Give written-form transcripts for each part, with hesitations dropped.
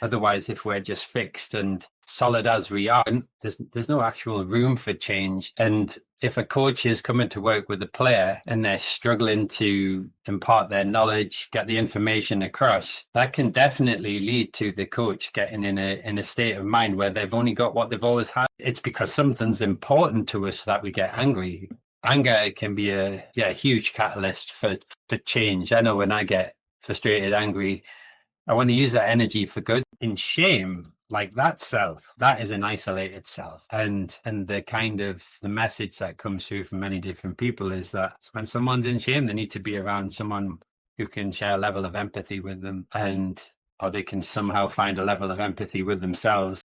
Otherwise, if we're just fixed and solid as we are, there's no actual room for change. And if a coach is coming to work with a player and they're struggling to impart their knowledge, get the information across, that can definitely lead to the coach getting in a state of mind where they've only got what they've always had. It's because something's important to us that we get angry. Anger can be a huge catalyst for change. I know when I get frustrated, angry, I want to use that energy for good. In shame, like that self, that is an isolated self. And the kind of the message that comes through from many different people is that when someone's in shame, they need to be around someone who can share a level of empathy with them, or they can somehow find a level of empathy with themselves.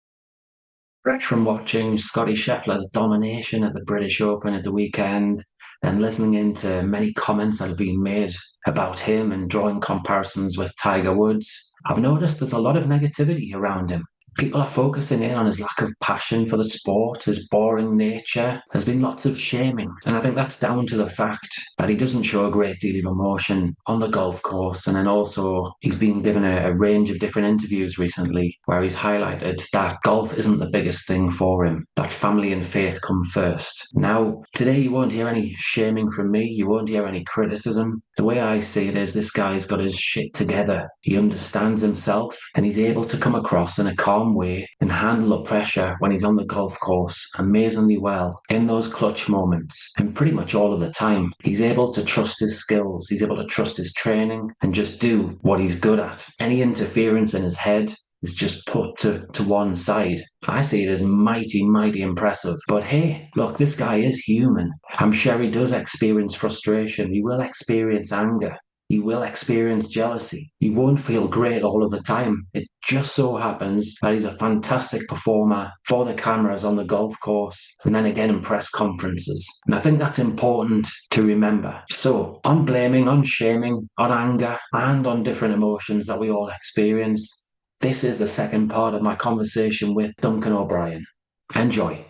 Fresh from watching Scotty Scheffler's domination at the British Open at the weekend and listening into many comments that have been made about him and drawing comparisons with Tiger Woods, I've noticed there's a lot of negativity around him. People are focusing in on his lack of passion for the sport, his boring nature. There's been lots of shaming. And I think that's down to the fact that he doesn't show a great deal of emotion on the golf course. And then also, he's been given a range of different interviews recently where he's highlighted that golf isn't the biggest thing for him, that family and faith come first. Now, today you won't hear any shaming from me, you won't hear any criticism. The way I see it is this guy's got his shit together. He understands himself and he's able to come across in a calm way and handle the pressure when he's on the golf course amazingly well in those clutch moments. And pretty much all of the time, he's able to trust his skills, he's able to trust his training and just do what he's good at. Any interference in his head is just put to one side. I see it as mighty, mighty impressive. But hey, look, this guy is human. I'm sure he does experience frustration. He will experience anger. He will experience jealousy. He won't feel great all of the time. It just so happens that he's a fantastic performer for the cameras on the golf course and then again in press conferences. And I think that's important to remember. So, on blaming, on shaming, on anger, and on different emotions that we all experience, this is the second part of my conversation with Duncan O'Brien. Enjoy.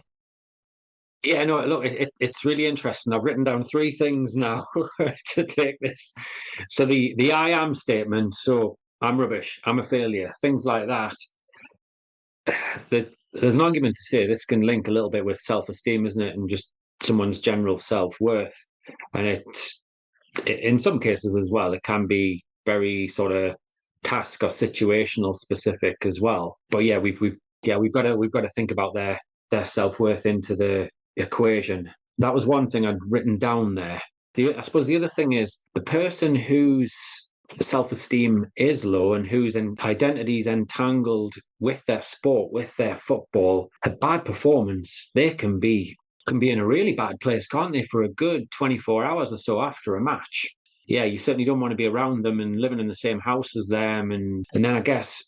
Yeah, no, look, it's really interesting. I've written down three things now to take this. So the I am statement, so I'm rubbish, I'm a failure, things like that. There's an argument to say this can link a little bit with self-esteem, isn't it? And just someone's general self-worth. And in some cases as well, it can be very sort of task or situational specific as well. But yeah, we've got to think about their self-worth into the equation. That was one thing I'd written down there. I suppose the other thing is the person whose self-esteem is low and whose identity is entangled with their sport, with their football, a bad performance, they can be in a really bad place, can't they, for a good 24 hours or so after a match. Yeah, you certainly don't want to be around them and living in the same house as them. And then I guess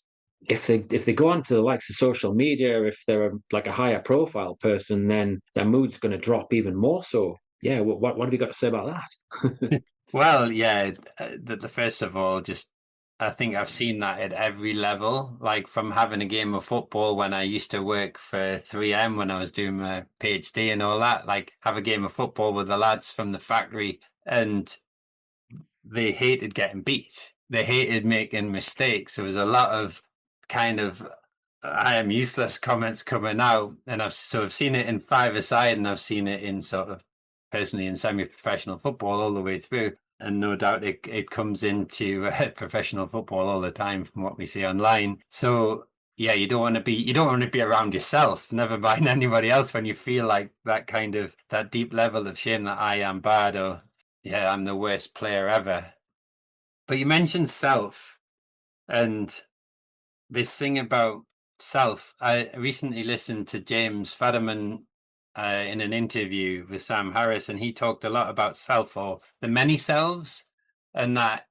if they go onto the likes of social media, if they're like a higher profile person, then their mood's going to drop even more so. Yeah, what have you got to say about that? Well, yeah, the first of all, just I think I've seen that at every level, like from having a game of football when I used to work for 3M when I was doing my PhD and all that, like have a game of football with the lads from the factory and they hated getting beat. They hated making mistakes. There was a lot of kind of I am useless comments coming out, and I've seen it in five-a-side, and I've seen it in sort of personally in semi-professional football all the way through. And no doubt it comes into professional football all the time from what we see online. So yeah, you don't want to be around yourself, never mind anybody else when you feel like that kind of that deep level of shame that I am bad or yeah, I'm the worst player ever. But you mentioned self and this thing about self. I recently listened to James Fadiman in an interview with Sam Harris, and he talked a lot about self or the many selves, and that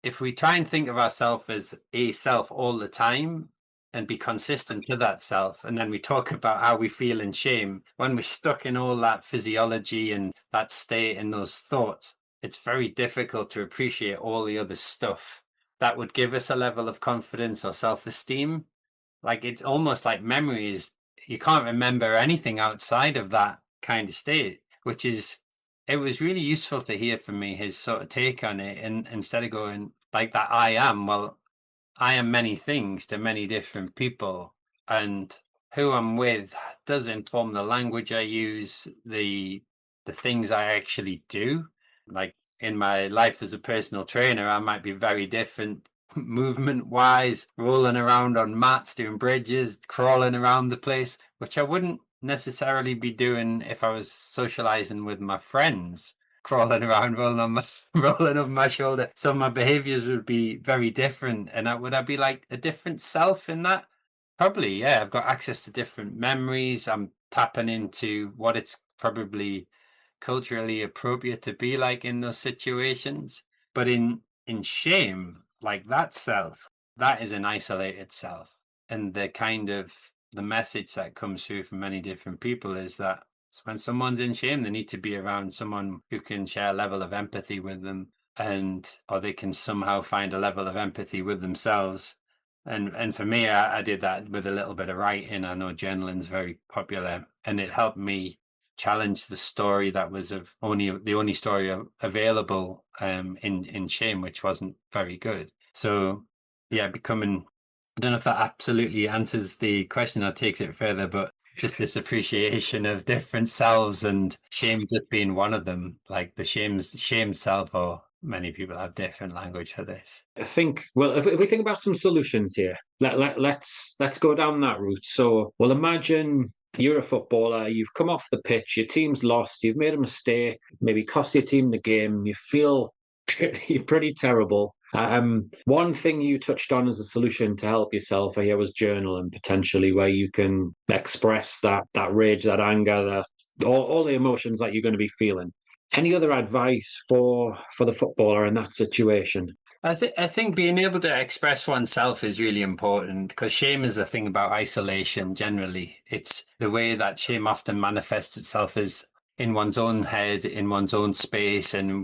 if we try and think of ourselves as a self all the time and be consistent to that self, and then we talk about how we feel in shame, when we're stuck in all that physiology and that state and those thoughts, it's very difficult to appreciate all the other stuff that would give us a level of confidence or self-esteem. Like it's almost like memory is you can't remember anything outside of that kind of state, which is it was really useful to hear from me his sort of take on it. And instead of going like that, I am, well, I am many things to many different people, and who I'm with does inform the language I use, the things I actually do. Like in my life as a personal trainer, I might be very different movement wise, rolling around on mats, doing bridges, crawling around the place, which I wouldn't necessarily be doing if I was socializing with my friends, crawling around, rolling on my rolling over my shoulder. So my behaviors would be very different. And would I be like a different self in that? Probably, yeah. I've got access to different memories. I'm tapping into what it's probably culturally appropriate to be like in those situations. But in shame, like that self, that is an isolated self. And the kind of the message that comes through from many different people is that when someone's in shame, they need to be around someone who can share a level of empathy with them, and or they can somehow find a level of empathy with themselves. And for me, I did that with a little bit of writing. I know journaling's very popular, and it helped me challenge the story that was of only the only story available in shame, which wasn't very good. So yeah, becoming, I don't know if that absolutely answers the question or takes it further, but just this appreciation of different selves, and shame just being one of them, like the shame self, or many people have different language for this. I think, well, if we think about some solutions here, let's go down that route. So, well, imagine you're a footballer, you've come off the pitch, your team's lost, you've made a mistake, maybe cost your team the game, you feel pretty terrible. One thing you touched on as a solution to help yourself here was journaling, potentially, where you can express that rage, that anger, that all the emotions that you're going to be feeling. Any other advice for the footballer in that situation? I think being able to express oneself is really important, because shame is a thing about isolation generally. It's the way that shame often manifests itself is in one's own head, in one's own space, and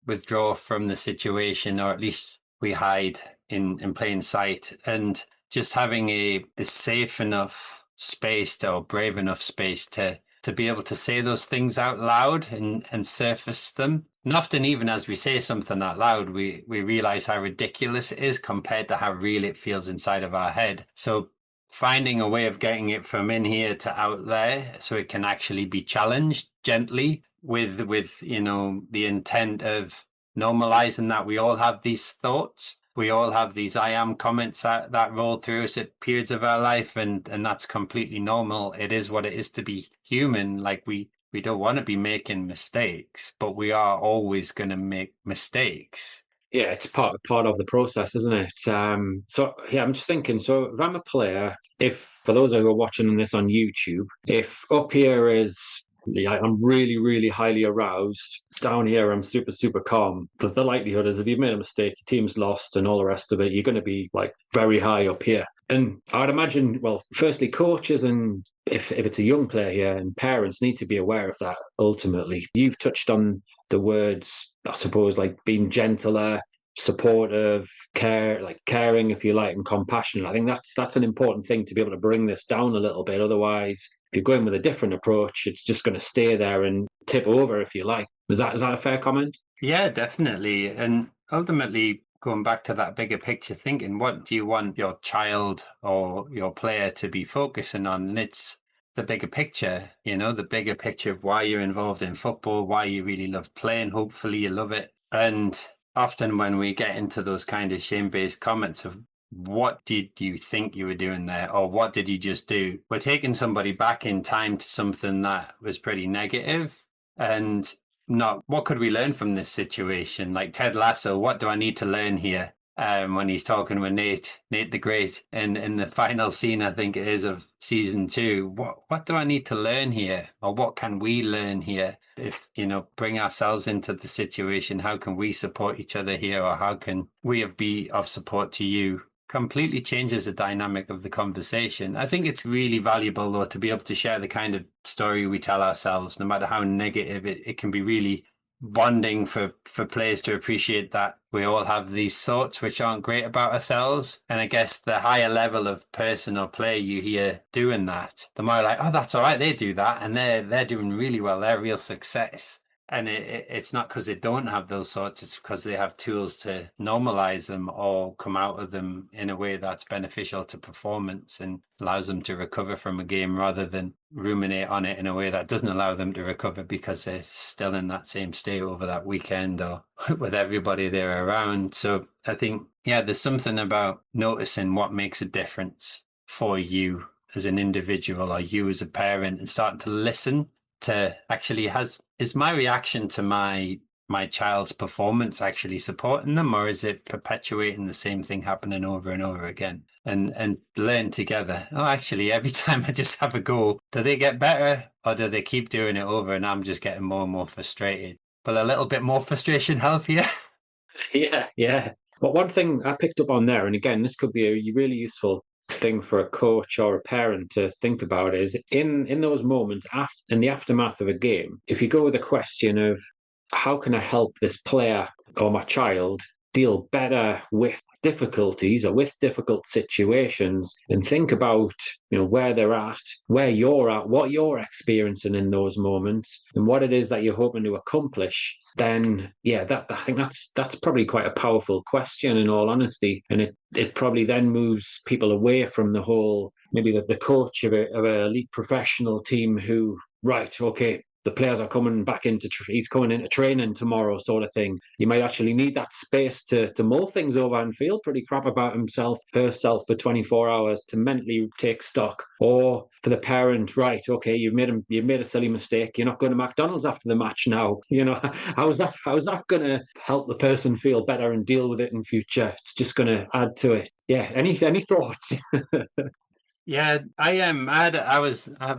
withdraw from the situation, or at least we hide in plain sight. And just having a safe enough space or brave enough space to be able to say those things out loud and surface them. And often, even as we say something out loud, we realize how ridiculous it is compared to how real it feels inside of our head. So finding a way of getting it from in here to out there so it can actually be challenged gently with the intent of normalizing that we all have these thoughts. We all have these I am comments that roll through us at periods of our life, and that's completely normal. It is what it is to be human. Like we don't want to be making mistakes, but we are always going to make mistakes. Yeah, it's part of the process, isn't it? So yeah, I'm just thinking. So if I'm a player, if for those who are watching this on YouTube, if up here is yeah, I'm really, really highly aroused. Down here, I'm super, super calm. The likelihood is if you've made a mistake, your team's lost, and all the rest of it, you're going to be like very high up here. And I'd imagine, well, firstly, coaches and if it's a young player here, and parents need to be aware of that ultimately. You've touched on the words, I suppose, like being gentler, supportive, caring, if you like, and compassionate. I think that's an important thing to be able to bring this down a little bit. Otherwise, if you're going with a different approach, it's just going to stay there and tip over, if you like. Is that a fair comment? Yeah, definitely. And ultimately, going back to that bigger picture thinking, what do you want your child or your player to be focusing on? And it's the bigger picture, the bigger picture of why you're involved in football, why you really love playing. Hopefully, you love it. And often when we get into those kind of shame-based comments of what did you think you were doing there, or what did you just do? We're taking somebody back in time to something that was pretty negative, and not what could we learn from this situation? Like Ted Lasso, what do I need to learn here? When he's talking with Nate the Great, in the final scene, I think it is, of season 2. What do I need to learn here, or what can we learn here? If bring ourselves into the situation, how can we support each other here, or how can we be of support to you? Completely changes the dynamic of the conversation. I think it's really valuable, though, to be able to share the kind of story we tell ourselves, no matter how negative it can be. Really bonding for players to appreciate that we all have these thoughts which aren't great about ourselves. And I guess the higher level of person or player you hear doing that, the more like, oh, that's all right, they do that, and they're doing really well, they're real success. And it's not because they don't have those thoughts, it's because they have tools to normalize them or come out of them in a way that's beneficial to performance and allows them to recover from a game rather than ruminate on it in a way that doesn't allow them to recover because they're still in that same state over that weekend or with everybody there around. So I think, yeah, there's something about noticing what makes a difference for you as an individual or you as a parent and starting to listen to actually is my reaction to my child's performance actually supporting them, or is it perpetuating the same thing happening over and over again? And learn together. Oh, actually, every time I just have a go, do they get better, or do they keep doing it over, and I'm just getting more and more frustrated? But a little bit more frustration help you. Yeah, yeah. But one thing I picked up on there, and again, this could be a really useful thing for a coach or a parent to think about, is in those moments in the aftermath of a game, if you go with a question of how can I help this player or my child deal better with difficulties or with difficult situations, and think about where they're at, where you're at, what you're experiencing in those moments, and what it is that you're hoping to accomplish, then yeah, that I think that's probably quite a powerful question in all honesty. And it probably then moves people away from the whole, maybe the coach of a elite professional team who, right, okay, the players are coming back he's coming into training tomorrow, sort of thing. You might actually need that space to mull things over and feel pretty crap about herself for 24 hours to mentally take stock. Or for the parent, right, okay, you've made a silly mistake. You're not going to McDonald's after the match now. How's that going to help the person feel better and deal with it in future? It's just going to add to it. Yeah. Any thoughts? Yeah, I've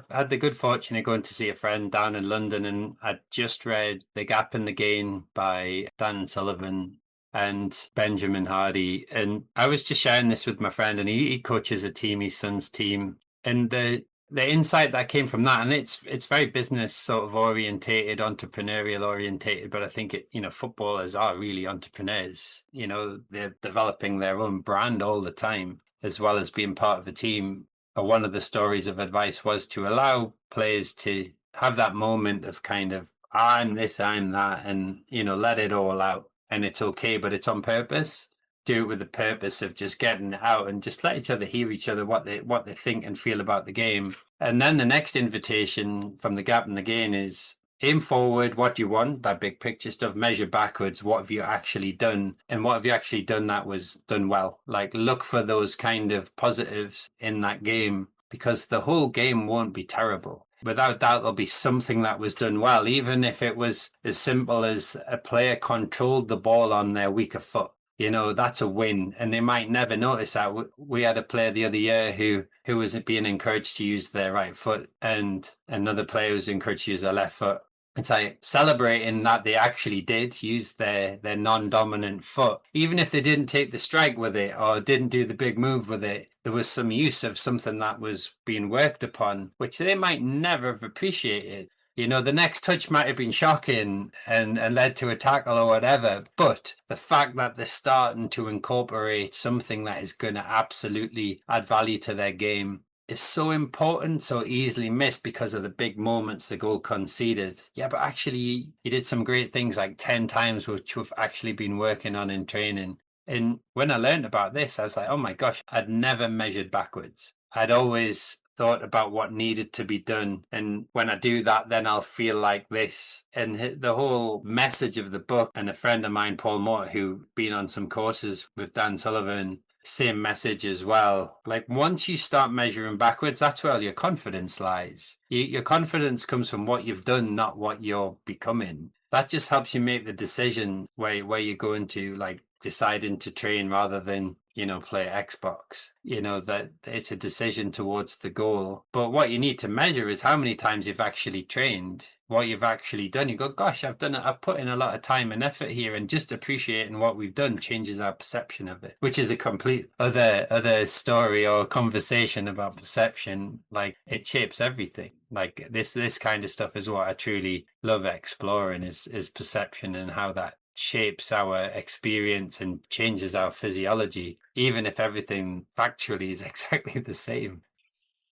had the good fortune of going to see a friend down in London, and I'd just read The Gap in the Gain by Dan Sullivan and Benjamin Hardy. And I was just sharing this with my friend, and he coaches a team, his son's team. And the insight that came from that, and it's very business sort of orientated, entrepreneurial orientated, but I think footballers are really entrepreneurs. They're developing their own brand all the time, as well as being part of a team. One of the stories of advice was to allow players to have that moment of kind of, I'm this, I'm that, and, let it all out. And it's okay, but it's on purpose. Do it with the purpose of just getting it out and just let each other hear each other, what they think and feel about the game. And then the next invitation from the Gap in the Gain is aim forward, what you want, that big picture stuff, measure backwards, what have you actually done? And what have you actually done that was done well? Like look for those kind of positives in that game because the whole game won't be terrible. Without doubt, there'll be something that was done well, even if it was as simple as a player controlled the ball on their weaker foot. That's a win. And they might never notice that. We had a player the other year who was being encouraged to use their right foot, and another player was encouraged to use their left foot. It's like celebrating that they actually did use their non-dominant foot. Even if they didn't take the strike with it or didn't do the big move with it, there was some use of something that was being worked upon, which they might never have appreciated. The next touch might have been shocking and led to a tackle or whatever, but the fact that they're starting to incorporate something that is going to absolutely add value to their game is so important, so easily missed because of the big moments the goal conceded. Yeah, but actually, you did some great things like 10 times, which we've actually been working on in training. And when I learned about this, I was like, oh my gosh, I'd never measured backwards. I'd always thought about what needed to be done. And when I do that, then I'll feel like this. And the whole message of the book, and a friend of mine, Paul Moore, who been on some courses with Dan Sullivan, same message as well. Like once you start measuring backwards, that's where your confidence lies. Your confidence comes from what you've done, not what you're becoming. That just helps you make the decision where you're going to, like deciding to train rather than play Xbox. That it's a decision towards the goal. But what you need to measure is how many times you've actually trained, what you've actually done. You go, gosh, I've done it. I've put in a lot of time and effort here, and just appreciating what we've done changes our perception of it, which is a complete other story or conversation about perception. Like it shapes everything. Like this kind of stuff is what I truly love exploring is perception and how that shapes our experience and changes our physiology, even if everything factually is exactly the same.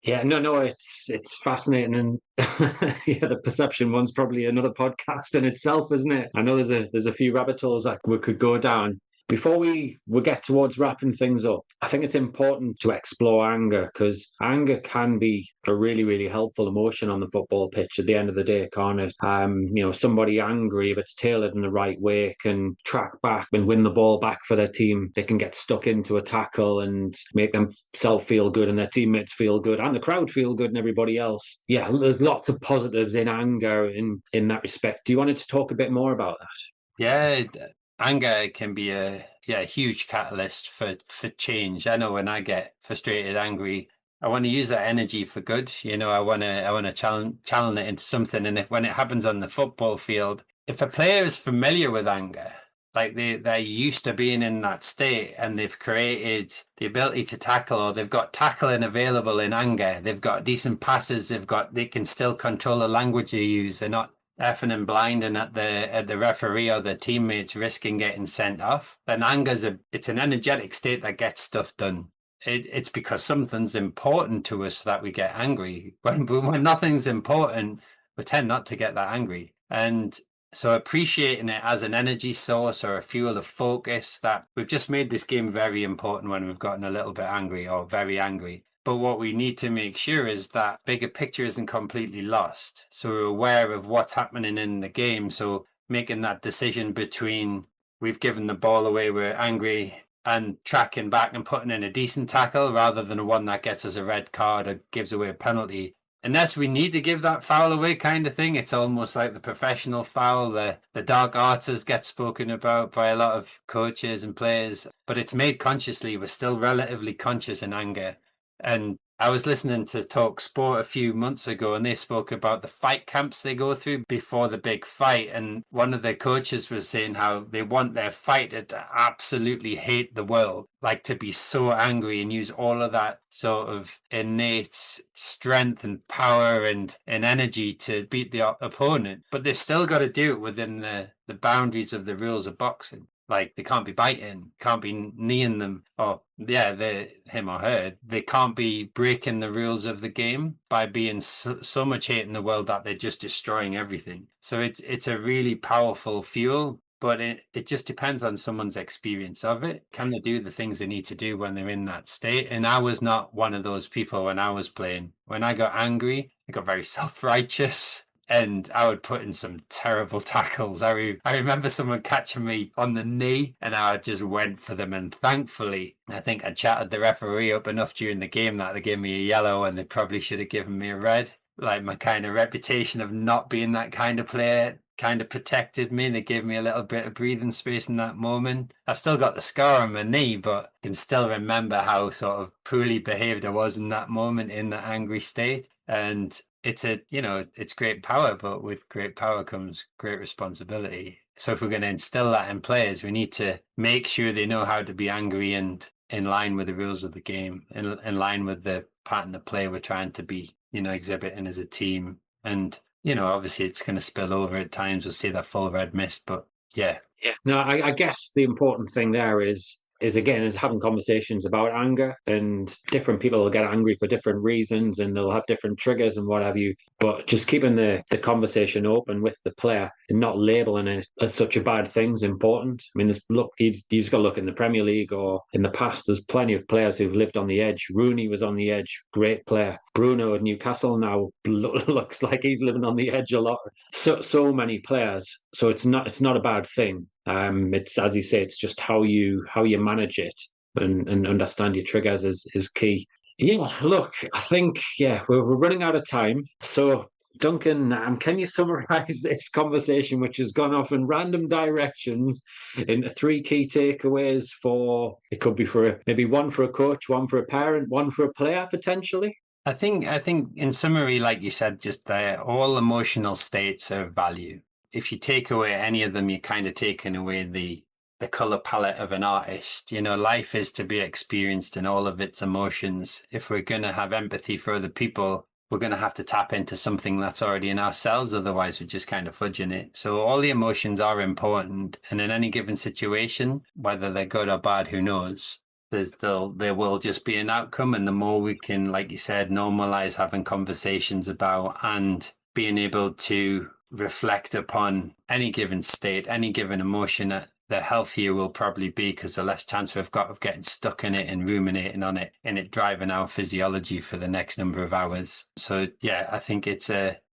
Yeah, no, it's fascinating, and yeah, the perception one's probably another podcast in itself, isn't it? I know there's a few rabbit holes that we could go down. Before we get towards wrapping things up, I think it's important to explore anger, because anger can be a really, really helpful emotion on the football pitch at the end of the day, can't it? Somebody angry, if it's tailored in the right way, can track back and win the ball back for their team. They can get stuck into a tackle and make themselves feel good and their teammates feel good and the crowd feel good and everybody else. Yeah, there's lots of positives in anger in that respect. Do you want to talk a bit more about that? Yeah, anger can be a huge catalyst for change. I know when I get frustrated, angry, I want to use that energy for good. I want to channel it into something. And if when it happens on the football field, if a player is familiar with anger, like they're used to being in that state and they've created the ability to tackle, or they've got tackling available in anger, they've got decent passes, they can still control the language they use. They're not effing and blinding at the referee or the teammates risking getting sent off. Then it's an energetic state that gets stuff done. It's because something's important to us that we get angry. When nothing's important, we tend not to get that angry. And so appreciating it as an energy source or a fuel of focus, that we've just made this game very important when we've gotten a little bit angry or very angry. But what we need to make sure is that bigger picture isn't completely lost. So we're aware of what's happening in the game. So making that decision between we've given the ball away, we're angry, and tracking back and putting in a decent tackle rather than one that gets us a red card or gives away a penalty. Unless we need to give that foul away kind of thing, it's almost like the professional foul, the dark arts get spoken about by a lot of coaches and players, but it's made consciously. We're still relatively conscious in anger. And I was listening to Talk Sport a few months ago, and they spoke about the fight camps they go through before the big fight. And one of the coaches was saying how they want their fighter to absolutely hate the world, like to be so angry and use all of that sort of innate strength and power and energy to beat the opponent. But they've still got to do it within the boundaries of the rules of boxing. Like they can't be biting, can't be kneeing them, or him or her. They can't be breaking the rules of the game by being so much hate in the world that they're just destroying everything. So it's a really powerful fuel, but it just depends on someone's experience of it. Can they do the things they need to do when they're in that state? And I was not one of those people when I was playing. When I got angry, I got very self-righteous. And I would put in some terrible tackles. I remember someone catching me on the knee and I just went for them. And thankfully, I think I chatted the referee up enough during the game that they gave me a yellow and they probably should have given me a red. Like my kind of reputation of not being that kind of player kind of protected me. They gave me a little bit of breathing space in that moment. I've still got the scar on my knee, but I can still remember how sort of poorly behaved I was in that moment in that angry state. And it's great power, but with great power comes great responsibility. So if we're going to instill that in players, we need to make sure they know how to be angry and in line with the rules of the game, in line with the pattern of play we're trying to be, exhibiting as a team. And, obviously it's going to spill over at times. We'll see that full red mist, but yeah. Yeah. No, I guess the important thing there is again is having conversations about anger, and different people will get angry for different reasons and they'll have different triggers and what have you, but just keeping the conversation open with the player and not labeling it as such a bad thing is important. I mean, you just got to look in the Premier League or in the past, there's plenty of players who've lived on the edge. Rooney was on the edge, great player. Bruno at Newcastle now looks like he's living on the edge a lot. So many players, so it's not a bad thing. It's, as you say, it's just how you manage it and understand your triggers is key. Yeah, look, I think we're running out of time. So Duncan, can you summarize this conversation, which has gone off in random directions, into three key takeaways for, it could be for maybe one for a coach, one for a parent, one for a player potentially? I think in summary, like you said, just all emotional states are value. If you take away any of them, you're kind of taking away the color palette of an artist. Life is to be experienced in all of its emotions. If we're going to have empathy for other people, we're going to have to tap into something that's already in ourselves. Otherwise, we're just kind of fudging it. So all the emotions are important. And in any given situation, whether they're good or bad, who knows? there will just be an outcome, and the more we can, like you said, normalize having conversations about and being able to reflect upon any given state, any given emotion, the healthier we'll probably be, because the less chance we've got of getting stuck in it and ruminating on it and it driving our physiology for the next number of hours. So yeah, I think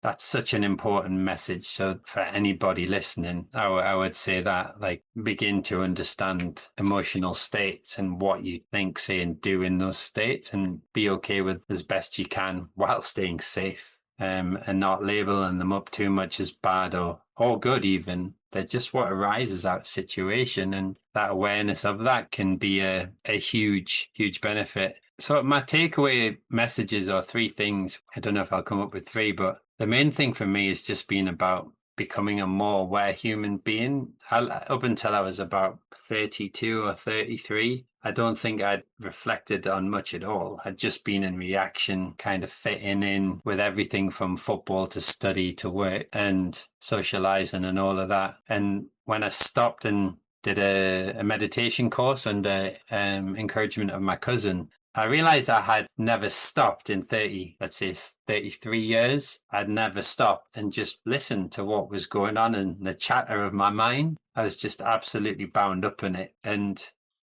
that's such an important message. So for anybody listening, I would say that, like, begin to understand emotional states and what you think, say, and do in those states, and be okay with as best you can while staying safe. And not labeling them up too much as bad or good even. They're just what arises out of situation, and that awareness of that can be a huge, huge benefit. So my takeaway messages are three things. I don't know if I'll come up with three, but the main thing for me is just being about becoming a more aware human being. Up until I was about 32 or 33, I don't think I'd reflected on much at all. I'd just been in reaction, kind of fitting in with everything from football to study to work and socializing and all of that. And when I stopped and did a meditation course under encouragement of my cousin, I realized I had never stopped in 33 years. I'd never stopped and just listened to what was going on in the chatter of my mind. I was just absolutely bound up in it, and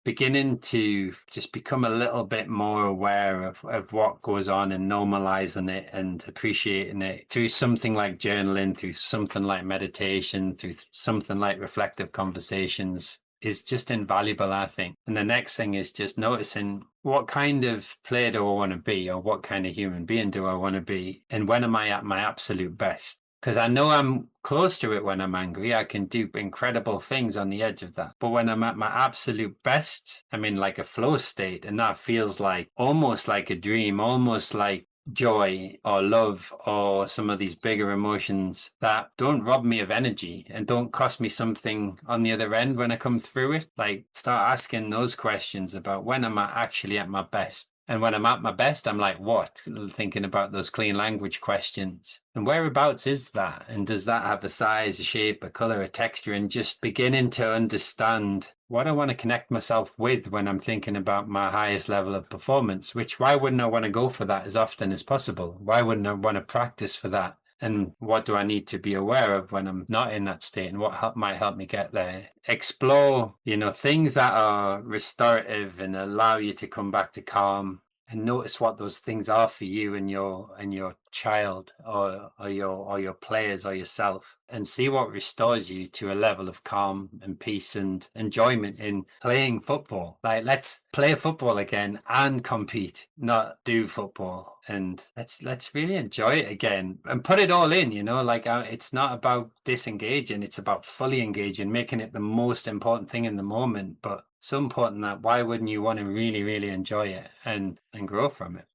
beginning to just become a little bit more aware of what goes on and normalizing it and appreciating it through something like journaling, through something like meditation, through something like reflective conversations is just invaluable, I think. And the next thing is just noticing, what kind of player do I want to be, or what kind of human being do I want to be? And when am I at my absolute best? Because I know I'm close to it when I'm angry. I can do incredible things on the edge of that. But when I'm at my absolute best, I'm in like a flow state, and that feels like almost like a dream, almost like joy or love or some of these bigger emotions that don't rob me of energy and don't cost me something on the other end when I come through it. Like, start asking those questions about, when am I actually at my best? And when I'm at my best, I'm like, what? Thinking about those clean language questions. And whereabouts is that? And does that have a size, a shape, a color, a texture? And just beginning to understand what I want to connect myself with when I'm thinking about my highest level of performance, why wouldn't I want to go for that as often as possible? Why wouldn't I want to practice for that? And what do I need to be aware of when I'm not in that state, and what might help me get there? Explore, things that are restorative and allow you to come back to calm, and notice what those things are for you and your child or your players or yourself, and see what restores you to a level of calm and peace and enjoyment in playing football. Like, let's play football again and compete, not do football. And let's really enjoy it again and put it all in, it's not about disengaging, it's about fully engaging, making it the most important thing in the moment, but so important that why wouldn't you want to really, really enjoy it and grow from it?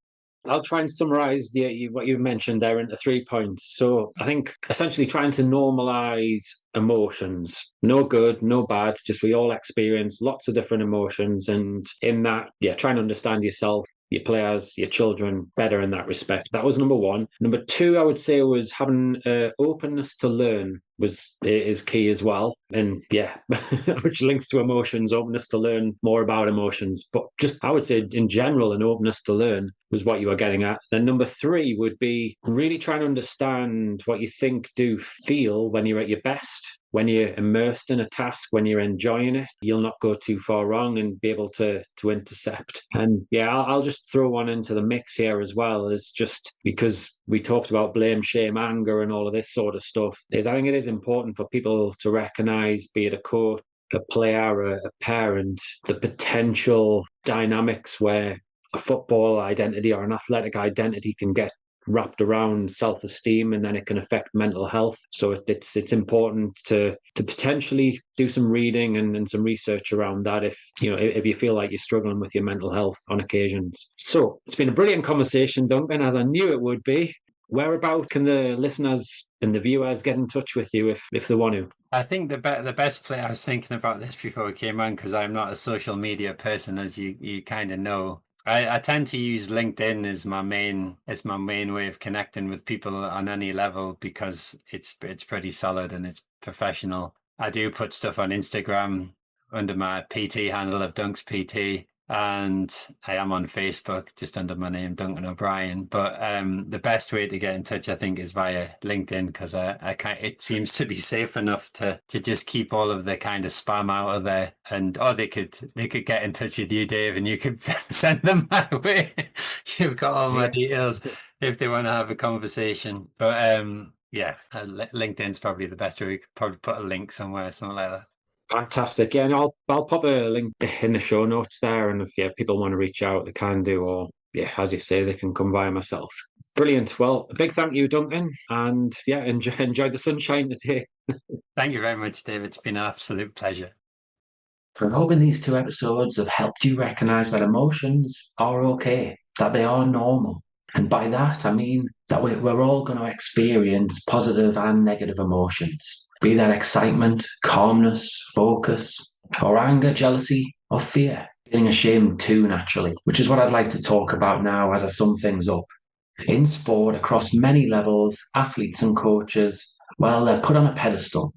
I'll try and summarize what you mentioned there into 3 points. So I think essentially trying to normalize emotions, no good, no bad, just we all experience lots of different emotions. And in that, trying to understand yourself, your players, your children better in that respect. That was number one. Number two, I would say, was having openness to learn is key as well. And which links to emotions, openness to learn more about emotions. But just, I would say in general, an openness to learn was what you were getting at. Then number three would be really trying to understand what you think, do, feel when you're at your best. When you're immersed in a task, when you're enjoying it, you'll not go too far wrong and be able to intercept. And I'll just throw one into the mix here as well, is just because we talked about blame, shame, anger, and all of this sort of stuff. I think it is important for people to recognize, be it a coach, a player, a parent, the potential dynamics where a football identity or an athletic identity can get wrapped around self-esteem, and then it can affect mental health. So it's important to potentially do some reading and some research around that if you feel like you're struggling with your mental health on occasions. So it's been a brilliant conversation, Duncan, as I knew it would be. Whereabout can the listeners and the viewers get in touch with you if they want to? I think the best place, I was thinking about this before we came on, because I'm not a social media person, as you kind of know. I tend to use LinkedIn as my main way of connecting with people on any level, because it's pretty solid and it's professional. I do put stuff on Instagram under my PT handle of Dunks PT. and I am on Facebook just under my name, Duncan O'Brien. But the best way to get in touch, I think, is via LinkedIn, because I can't, it seems to be safe enough to just keep all of the kind of spam out of there. And or they could get in touch with you, Dave, and you could send them my way. You've got all my details if they want to have a conversation. But yeah, LinkedIn's probably the best way. We could probably put a link somewhere, something like that. Fantastic. Yeah, and I'll pop a link in the show notes there, and if people want to reach out, they can do, or yeah, as you say, they can come via myself. Brilliant. Well, a big thank you, Duncan, and yeah, enjoy the sunshine today. Thank you very much, Dave. It's been an absolute pleasure. I'm hoping these 2 episodes have helped you recognize that emotions are okay, that they are normal. And by that, I mean that we're all going to experience positive and negative emotions, be that excitement, calmness, focus, or anger, jealousy, or fear. Feeling ashamed too, naturally, which is what I'd like to talk about now as I sum things up. In sport, across many levels, athletes and coaches, well, they're put on a pedestal.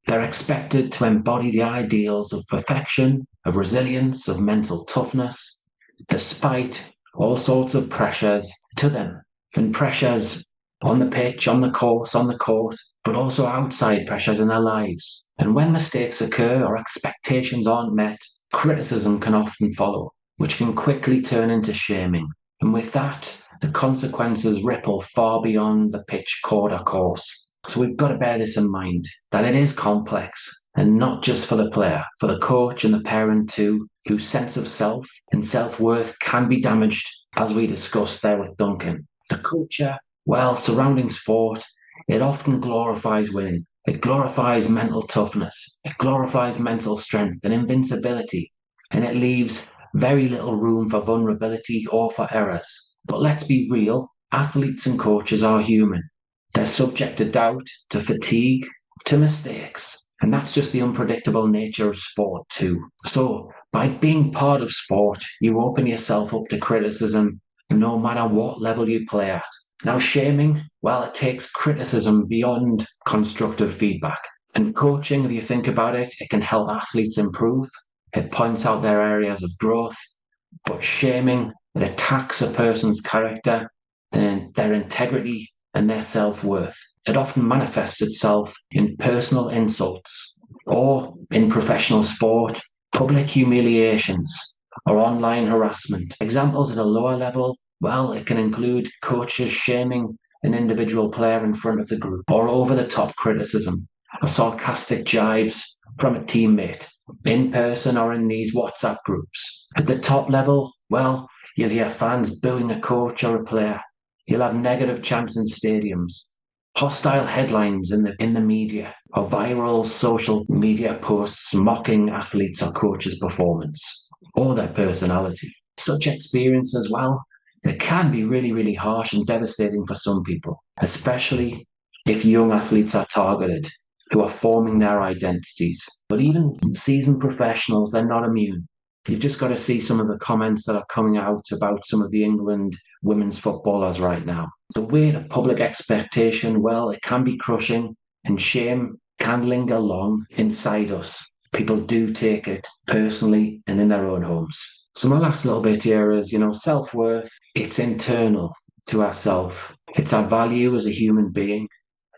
They're expected to embody the ideals of perfection, of resilience, of mental toughness, despite all sorts of pressures to them. And pressures on the pitch, on the course, on the court, but also outside pressures in their lives. And when mistakes occur or expectations aren't met, criticism can often follow, which can quickly turn into shaming. And with that, the consequences ripple far beyond the pitch, court, or course. So we've got to bear this in mind, that it is complex, and not just for the player, for the coach and the parent too, whose sense of self and self-worth can be damaged, as we discussed there with Duncan. The culture, well, surrounding sport, it often glorifies winning. It glorifies mental toughness. It glorifies mental strength and invincibility, and it leaves very little room for vulnerability or for errors. But let's be real, athletes and coaches are human. They're subject to doubt, to fatigue, to mistakes. And that's just the unpredictable nature of sport too. So by being part of sport, you open yourself up to criticism no matter what level you play at. Now, shaming, well, it takes criticism beyond constructive feedback. And coaching, if you think about it, it can help athletes improve. It points out their areas of growth. But shaming, it attacks a person's character, their integrity, and their self-worth. It often manifests itself in personal insults or in professional sport, public humiliations, or online harassment. Examples at a lower level, well, it can include coaches shaming an individual player in front of the group, or over-the-top criticism, or sarcastic jibes from a teammate, in person or in these WhatsApp groups. At the top level, well, you'll hear fans booing a coach or a player. You'll have negative chants in stadiums, hostile headlines in the media, or viral social media posts mocking athletes or coaches' performance or their personality. Such experience as well, they can be really, really harsh and devastating for some people, especially if young athletes are targeted who are forming their identities. But even seasoned professionals, they're not immune. You've just got to see some of the comments that are coming out about some of the England women's footballers right now. The weight of public expectation, well, it can be crushing, and shame can linger long inside us. People do take it personally and in their own homes. So my last little bit here is, self-worth, it's internal to ourselves. It's our value as a human being.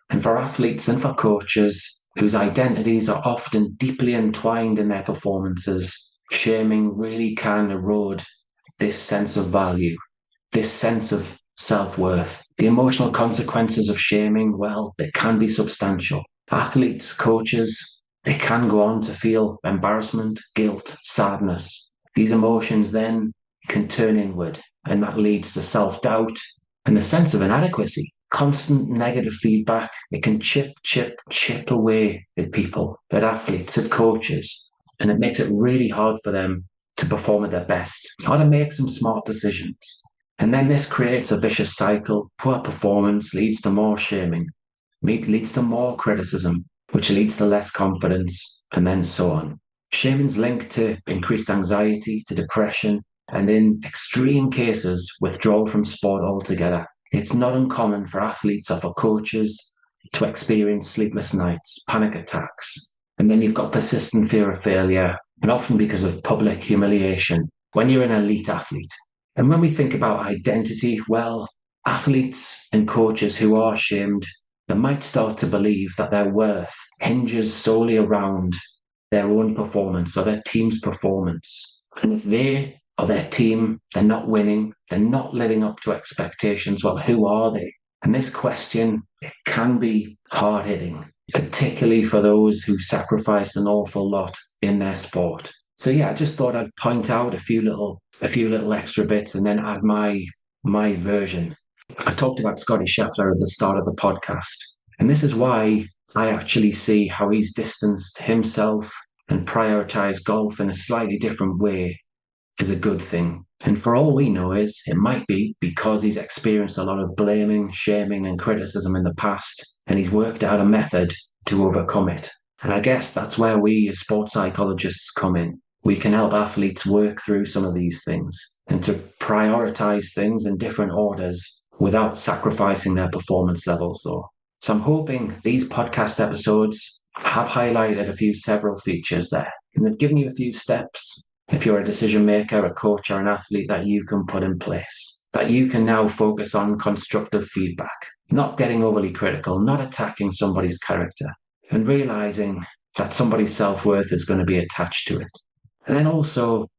And for athletes and for coaches whose identities are often deeply entwined in their performances, shaming really can erode this sense of value, this sense of self-worth. The emotional consequences of shaming, well, they can be substantial. Athletes, coaches, they can go on to feel embarrassment, guilt, sadness. These emotions then can turn inward, and that leads to self-doubt and a sense of inadequacy. Constant negative feedback, it can chip away at people, at athletes, at coaches, and it makes it really hard for them to perform at their best, how to make some smart decisions. And then this creates a vicious cycle. Poor performance leads to more shaming, leads to more criticism, which leads to less confidence, and then so on. Shaming's linked to increased anxiety, to depression, and in extreme cases, withdrawal from sport altogether. It's not uncommon for athletes or for coaches to experience sleepless nights, panic attacks, and then you've got persistent fear of failure, and often because of public humiliation. when you're an elite athlete. And when we think about identity, well, athletes and coaches who are shamed, they might start to believe that their worth hinges solely around their own performance or their team's performance. And if they or their team, they're not winning, they're not living up to expectations, well, who are they? And this question, it can be hard-hitting, particularly for those who sacrifice an awful lot in their sport. So yeah, I just thought I'd point out a few little extra bits and then add my version. I talked about Scotty Scheffler at the start of the podcast, and this is why I actually see how he's distanced himself and prioritized golf in a slightly different way is a good thing. And for all we know is it might be because he's experienced a lot of blaming, shaming, and criticism in the past, and he's worked out a method to overcome it. And I guess that's where we as sports psychologists come in. We can help athletes work through some of these things and to prioritize things in different orders without sacrificing their performance levels, though. So I'm hoping these podcast episodes have highlighted several features there, and they've given you a few steps if you're a decision maker, a coach, or an athlete that you can put in place, that you can now focus on constructive feedback, not getting overly critical, not attacking somebody's character, and realizing that somebody's self-worth is going to be attached to it. And then also,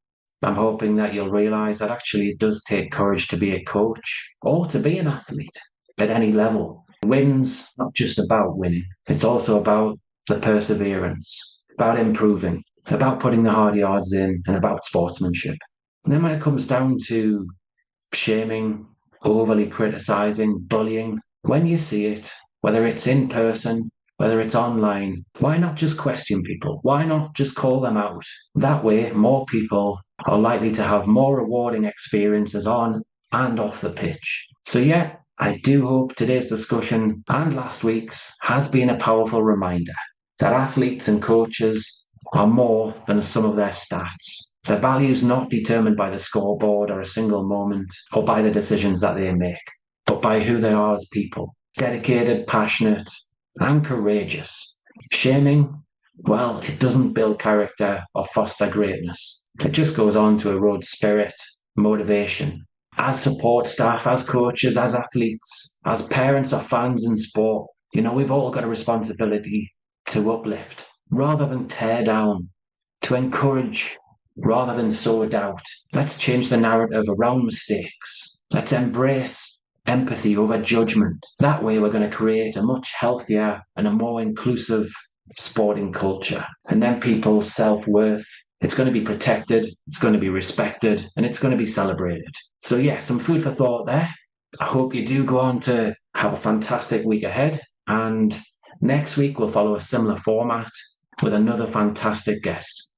I'm hoping that you'll realize that actually it does take courage to be a coach or to be an athlete at any level. Win's not just about winning. It's also about the perseverance, about improving, about putting the hard yards in, and about sportsmanship. And then when it comes down to shaming, overly criticizing, bullying, when you see it, whether it's in person, whether it's online, why not just question people? Why not just call them out? That way, more people are likely to have more rewarding experiences on and off the pitch. So yeah, I do hope today's discussion and last week's has been a powerful reminder that athletes and coaches are more than a sum of their stats. Their value is not determined by the scoreboard or a single moment or by the decisions that they make, but by who they are as people. Dedicated, passionate, and courageous. Shaming, well, it doesn't build character or foster greatness. It just goes on to erode spirit, motivation. As support staff, as coaches, as athletes, as parents or fans in sport, we've all got a responsibility to uplift rather than tear down, to encourage rather than sow doubt. Let's change the narrative around mistakes. Let's embrace empathy over judgment. That way we're going to create a much healthier and a more inclusive sporting culture. And then people's self-worth, it's going to be protected, it's going to be respected, and it's going to be celebrated. So yeah, some food for thought there. I hope you do go on to have a fantastic week ahead. And next week we'll follow a similar format with another fantastic guest.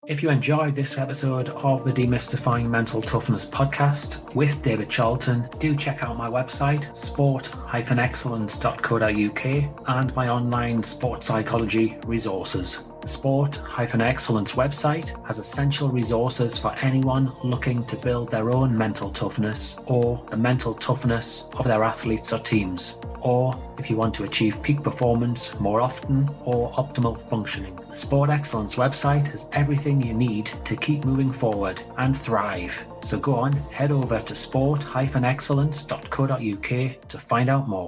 If you enjoyed this episode of the Demystifying Mental Toughness podcast with David Charlton, do check out my website, sport-excellence.co.uk, and my online sport psychology resources. The Sport-Excellence website has essential resources for anyone looking to build their own mental toughness or the mental toughness of their athletes or teams, or if you want to achieve peak performance more often or optimal functioning. The Sport Excellence website has everything you need to keep moving forward and thrive. So go on, head over to sport-excellence.co.uk to find out more.